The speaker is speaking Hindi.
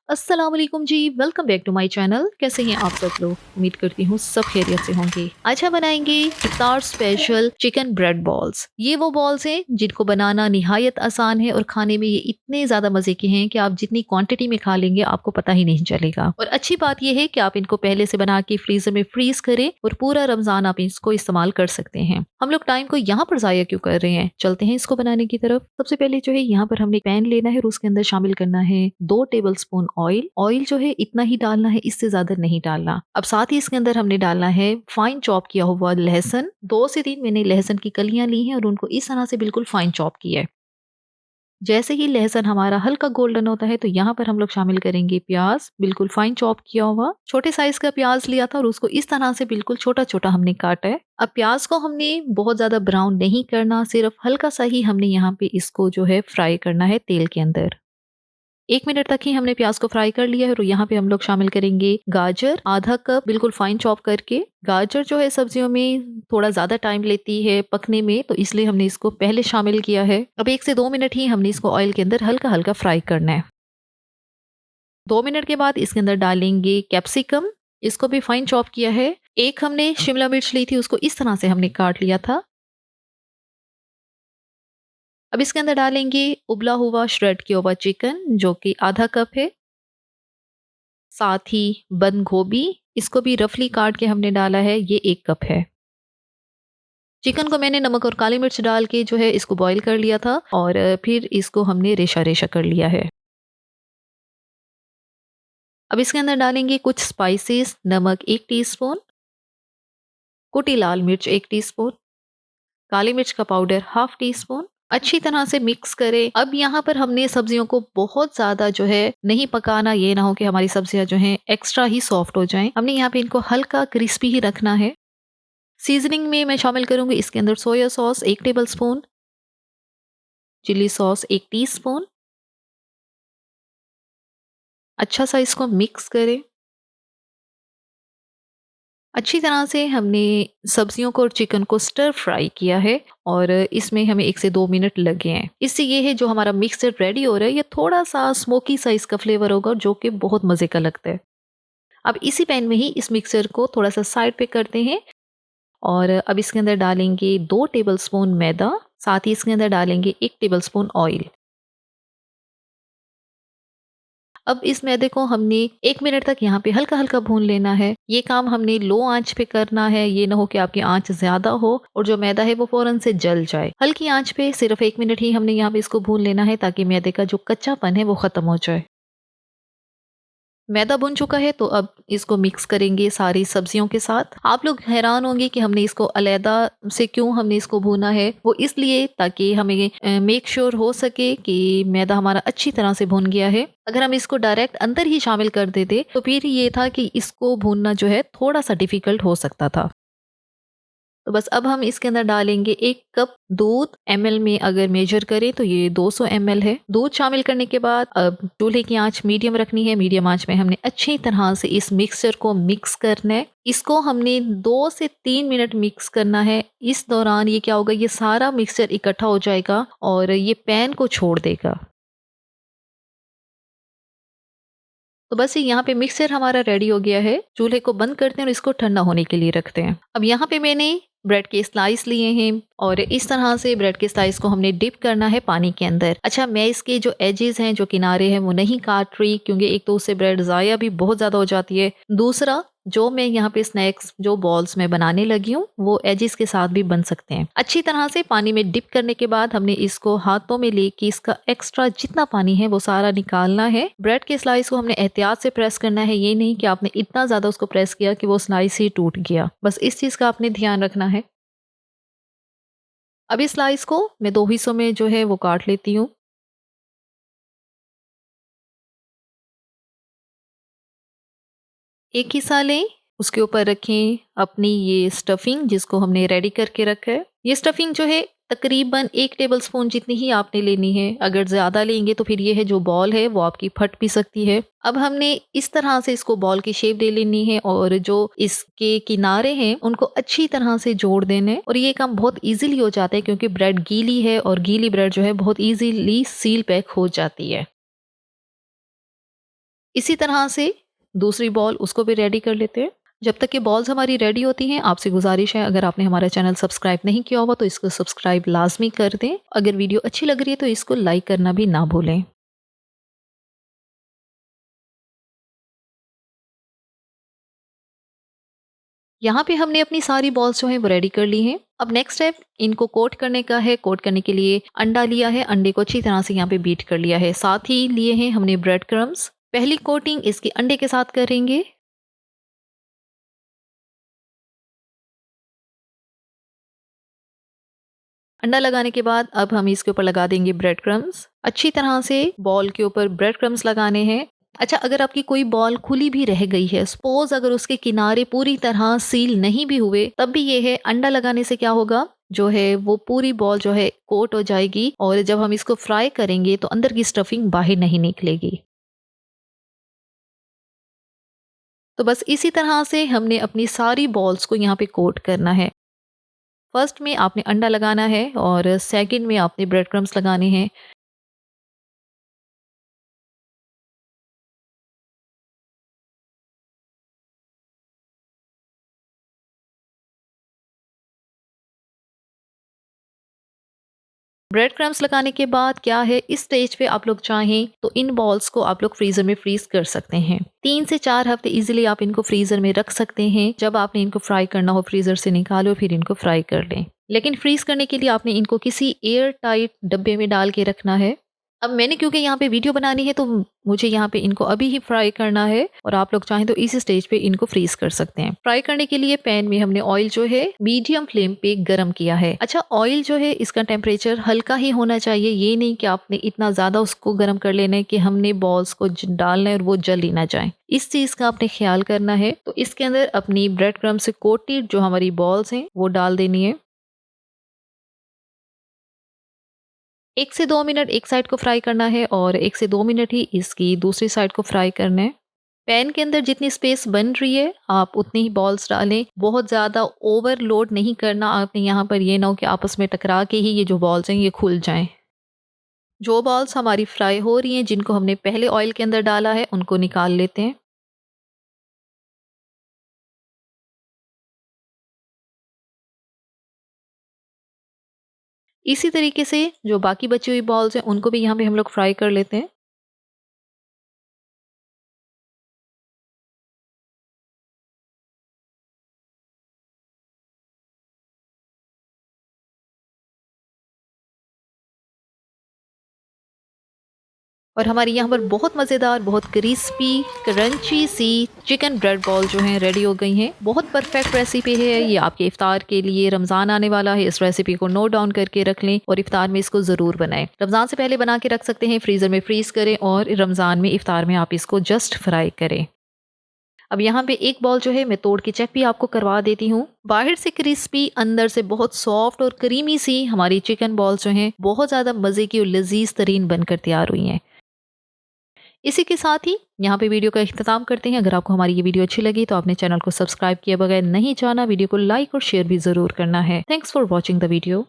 अस्सलाम वालेकुम जी, welcome back to my channel. कैसे हैं आप सब लोग? उम्मीद करती हूँ सब खैरियत से होंगे। आज हम बनाएंगे इफ्तार स्पेशल चिकन ब्रेड बॉल्स। ये वो बॉल्स हैं जिनको बनाना निहायत आसान है और खाने में ये इतने ज़्यादा मज़े के हैं कि आप जितनी क्वांटिटी में खा लेंगे आपको पता ही नहीं चलेगा। और अच्छी बात यह है कि आप इनको पहले से बना के फ्रीजर में फ्रीज करें और पूरा रमज़ान आप इसको इस्तेमाल कर सकते हैं। हम लोग टाइम को यहाँ पर ज़ाया क्यों कर रहे हैं, चलते हैं इसको बनाने की तरफ। सबसे पहले जो है यहाँ पर हमने पैन लेना है और उसके अंदर शामिल करना है 2 टेबल स्पून ऑयल। ऑयल जो है इतना ही डालना है, इससे ज्यादा नहीं डालना। अब साथ ही इसके अंदर हमने डालना है फाइन चॉप किया हुआ लहसुन। 2 से 3 मैंने लहसुन की कलियां ली हैं और उनको इस तरह से बिल्कुल फाइन चॉप किया है। जैसे ही लहसुन हमारा हल्का गोल्डन होता है तो यहाँ पर हम लोग शामिल करेंगे प्याज, बिल्कुल फाइन चॉप किया हुआ। छोटे साइज का प्याज लिया था और उसको इस तरह से बिल्कुल छोटा छोटा हमने काटा है। अब प्याज को हमने बहुत ज्यादा ब्राउन नहीं करना, सिर्फ हल्का सा ही हमने यहाँ पे इसको जो है फ्राई करना है तेल के अंदर। 1 मिनट तक ही हमने प्याज को फ्राई कर लिया है और यहाँ पे हम लोग शामिल करेंगे गाजर, आधा कप बिल्कुल फाइन चॉप करके। गाजर जो है सब्जियों में थोड़ा ज्यादा टाइम लेती है पकने में, तो इसलिए हमने इसको पहले शामिल किया है। अब 1 से 2 मिनट ही हमने इसको ऑयल के अंदर हल्का हल्का फ्राई करना है। 2 मिनट के बाद इसके अंदर डालेंगे कैप्सिकम, इसको भी फाइन चॉप किया है। एक हमने शिमला मिर्च ली थी, उसको इस तरह से हमने काट लिया था। अब इसके अंदर डालेंगे उबला हुआ श्रेड किया हुआ चिकन जो कि आधा कप है। साथ ही बंद गोभी, इसको भी रफली काट के हमने डाला है, ये 1 कप है। चिकन को मैंने नमक और काली मिर्च डाल के जो है इसको बॉईल कर लिया था और फिर इसको हमने रेशा रेशा कर लिया है। अब इसके अंदर डालेंगे कुछ स्पाइसेस। नमक 1 टीस्पून, कुटी लाल मिर्च 1 टीस्पून, काली मिर्च का पाउडर हाफ टी स्पून। अच्छी तरह से मिक्स करें। अब यहाँ पर हमने सब्जियों को बहुत ज्यादा जो है नहीं पकाना, ये ना हो कि हमारी सब्जियां जो हैं एक्स्ट्रा ही सॉफ्ट हो जाएं। हमने यहाँ पे इनको हल्का क्रिस्पी ही रखना है। सीजनिंग में मैं शामिल करूंगी इसके अंदर soya sauce 1 tablespoon, chilli sauce 1 teaspoon. अच्छा सा इसको मिक्स करें। अच्छी तरह से हमने सब्जियों को और चिकन को स्टर फ्राई किया है और इसमें हमें 1 से 2 मिनट लगे हैं। इससे ये है जो हमारा मिक्सचर रेडी हो रहा है ये थोड़ा सा स्मोकी सा इसका फ्लेवर होगा जो कि बहुत मजे का लगता है। अब इसी पैन में ही इस मिक्सचर को थोड़ा सा साइड पे करते हैं और अब इसके अंदर डालेंगे 2 टेबल स्पून मैदा। साथ ही इसके अंदर डालेंगे 1 टेबल स्पून ऑयल। अब इस मैदे को हमने 1 मिनट तक यहाँ पे हल्का हल्का भून लेना है। ये काम हमने लो आंच पे करना है, ये ना हो कि आपकी आंच ज्यादा हो और जो मैदा है वो फौरन से जल जाए। हल्की आंच पे सिर्फ 1 मिनट ही हमने यहाँ पे इसको भून लेना है ताकि मैदे का जो कच्चापन है वो खत्म हो जाए। मैदा बुन चुका है तो अब इसको मिक्स करेंगे सारी सब्जियों के साथ। आप लोग हैरान होंगे कि हमने इसको अलैदा से क्यों हमने इसको भूना है। वो इसलिए ताकि हमें मेक श्योर हो सके कि मैदा हमारा अच्छी तरह से भुन गया है। अगर हम इसको डायरेक्ट अंदर ही शामिल कर देते तो फिर ये था कि इसको भूनना जो है थोड़ा सा डिफिकल्ट हो सकता था। तो बस अब हम इसके अंदर डालेंगे 1 कप दूध। एमएल में अगर मेजर करें तो ये 200 एमएल है। दूध शामिल करने के बाद अब चूल्हे की आंच मीडियम रखनी है। मीडियम आंच में हमने अच्छी तरह से इस मिक्सचर को मिक्स करना है। इसको हमने 2 से 3 मिनट मिक्स करना है। इस दौरान ये क्या होगा, ये सारा मिक्सचर इकट्ठा हो जाएगा और ये पैन को छोड़ देगा। तो बस ये यहाँ पे मिक्सर हमारा रेडी हो गया है। चूल्हे को बंद करते हैं और इसको ठंडा होने के लिए रखते हैं। अब यहाँ पे मैंने ब्रेड के स्लाइस लिए हैं और इस तरह से ब्रेड के स्लाइस को हमने डिप करना है पानी के अंदर। अच्छा, मैं इसके जो एजेस हैं, जो किनारे हैं, वो नहीं काट रही क्योंकि एक तो उससे ब्रेड ज़ाया भी बहुत ज़्यादा हो जाती है। दूसरा, जो मैं यहाँ पे स्नैक्स जो बॉल्स में बनाने लगी हूँ वो एजेस के साथ भी बन सकते हैं। अच्छी तरह से पानी में डिप करने के बाद हमने इसको हाथों में लेके इसका एक्स्ट्रा जितना पानी है वो सारा निकालना है। ब्रेड के स्लाइस को हमने एहतियात से प्रेस करना है, ये नहीं कि आपने इतना ज्यादा उसको प्रेस किया कि वो स्लाइस ही टूट गया। बस इस चीज का आपने ध्यान रखना है। अब इस स्लाइस को मैं 2 हिस्सों में जो है वो काट लेती हूँ। एक हिस्सा लें, उसके ऊपर रखें अपनी ये स्टफिंग जिसको हमने रेडी करके रखा है। ये स्टफिंग जो है तकरीबन 1 टेबल स्पून जितनी ही आपने लेनी है। अगर ज़्यादा लेंगे तो फिर ये है जो बॉल है वो आपकी फट भी सकती है। अब हमने इस तरह से इसको बॉल की शेप दे लेनी है और जो इसके किनारे हैं उनको अच्छी तरह से जोड़ देने हैं। और ये काम बहुत इजीली हो जाता है क्योंकि ब्रेड गीली है और गीली ब्रेड जो है बहुत इजीली सील पैक हो जाती है। इसी तरह से दूसरी बॉल उसको भी रेडी कर लेते हैं। जब तक ये बॉल्स हमारी रेडी होती हैं, आपसे गुजारिश है अगर आपने हमारा चैनल सब्सक्राइब नहीं किया हुआ तो इसको सब्सक्राइब लाजमी कर दें। अगर वीडियो अच्छी लग रही है तो इसको लाइक करना भी ना भूलें। यहाँ पे हमने अपनी सारी बॉल्स जो हैं वो रेडी कर ली हैं। अब नेक्स्ट स्टेप इनको कोट करने का है। कोट करने के लिए अंडा लिया है, अंडे को अच्छी तरह से यहाँ पे बीट कर लिया है। साथ ही लिए हैं हमने ब्रेड क्रम्स। पहली कोटिंग इसकी अंडे के साथ करेंगे। अंडा लगाने के बाद अब हम इसके ऊपर लगा देंगे ब्रेड क्रम्स। अच्छी तरह से बॉल के ऊपर ब्रेड क्रम्स लगाने हैं। अच्छा, अगर आपकी कोई बॉल खुली भी रह गई है, सपोज अगर उसके किनारे पूरी तरह सील नहीं भी हुए, तब भी ये है अंडा लगाने से क्या होगा, जो है वो पूरी बॉल जो है कोट हो जाएगी और जब हम इसको फ्राई करेंगे तो अंदर की स्टफिंग बाहर नहीं निकलेगी। तो बस इसी तरह से हमने अपनी सारी बॉल्स को यहाँ पे कोट करना है। फर्स्ट में आपने अंडा लगाना है और सेकंड में आपने ब्रेड क्रम्स लगाने हैं। ब्रेड क्रम्स लगाने के बाद क्या है, इस स्टेज पे आप लोग चाहें तो इन बॉल्स को आप लोग फ्रीजर में फ्रीज कर सकते हैं। 3 से 4 हफ्ते इजीली आप इनको फ्रीजर में रख सकते हैं। जब आपने इनको फ्राई करना हो फ्रीजर से निकालो फिर इनको फ्राई कर लें। लेकिन फ्रीज करने के लिए आपने इनको किसी एयर टाइट डब्बे में डाल के रखना है। अब मैंने क्योंकि यहाँ पे वीडियो बनानी है तो मुझे यहाँ पे इनको अभी ही फ्राई करना है और आप लोग चाहें तो इस स्टेज पे इनको फ्रीज कर सकते हैं। फ्राई करने के लिए पैन में हमने ऑयल जो है मीडियम फ्लेम पे गरम किया है। अच्छा, ऑयल जो है इसका टेम्परेचर हल्का ही होना चाहिए। ये नहीं कि आपने इतना ज्यादा उसको गर्म कर लेना है कि हमने बॉल्स को डालना है और वो जल ही ना जाए। इस चीज का आपने ख्याल करना है। तो इसके अंदर अपनी ब्रेड क्रम्ब से कोटेड जो हमारी बॉल्स हैं वो डाल देनी है। 1 से 2 मिनट एक साइड को फ्राई करना है और 1 से 2 मिनट ही इसकी दूसरी साइड को फ्राई करना है। पैन के अंदर जितनी स्पेस बन रही है आप उतनी ही बॉल्स डालें। बहुत ज़्यादा ओवरलोड नहीं करना आपने यहाँ पर, ये ना हो कि आपस में टकरा के ही ये जो बॉल्स हैं ये खुल जाएं। जो बॉल्स हमारी फ्राई हो रही हैं जिनको हमने पहले ऑयल के अंदर डाला है उनको निकाल लेते हैं। इसी तरीके से जो बाकी बची हुई बॉल्स हैं उनको भी यहाँ पे हम लोग फ्राई कर लेते हैं। और हमारी यहाँ पर बहुत मज़ेदार, बहुत क्रिस्पी, क्रंची सी चिकन ब्रेड बॉल जो हैं रेडी हो गई हैं। बहुत परफेक्ट रेसिपी है ये आपके इफ्तार के लिए। रमज़ान आने वाला है, इस रेसिपी को नोट डाउन करके रख लें और इफ्तार में इसको ज़रूर बनाएं। रमज़ान से पहले बना के रख सकते हैं, फ्रीज़र में फ्रीज़ करें और रमज़ान में इफ्तार में आप इसको जस्ट फ्राई करें। अब यहाँ पे एक बॉल जो है मैं तोड़ के चेक भी आपको करवा देती हूँ। बाहर से क्रिस्पी, अंदर से बहुत सॉफ्ट और क्रीमी सी हमारी चिकन बॉल्स जो हैं बहुत ज़्यादा मज़े की और लजीज तरीन बनकर तैयार हुई हैं। इसी के साथ ही यहाँ पे वीडियो का इख्तिताम करते हैं। अगर आपको हमारी ये वीडियो अच्छी लगी तो आपने चैनल को सब्सक्राइब किए बगैर नहीं जाना। वीडियो को लाइक और शेयर भी ज़रूर करना है। Thanks for watching the video.